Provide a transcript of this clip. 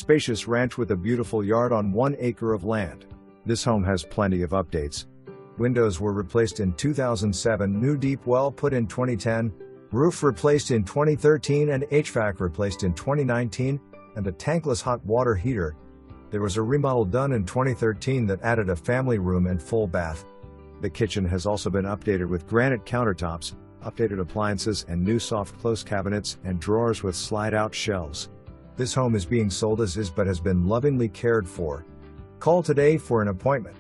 spacious ranch with a beautiful yard on 1 acre of land. This home has plenty of updates. Windows were replaced in 2007, new deep well put in 2010, roof replaced in 2013 and HVAC replaced in 2019, and a tankless hot water heater. There was a remodel done in 2013 that added a family room and full bath. The kitchen has also been updated with granite countertops, updated appliances and new soft close cabinets and drawers with slide-out shelves. This home is being sold as is but has been lovingly cared for. Call today for an appointment.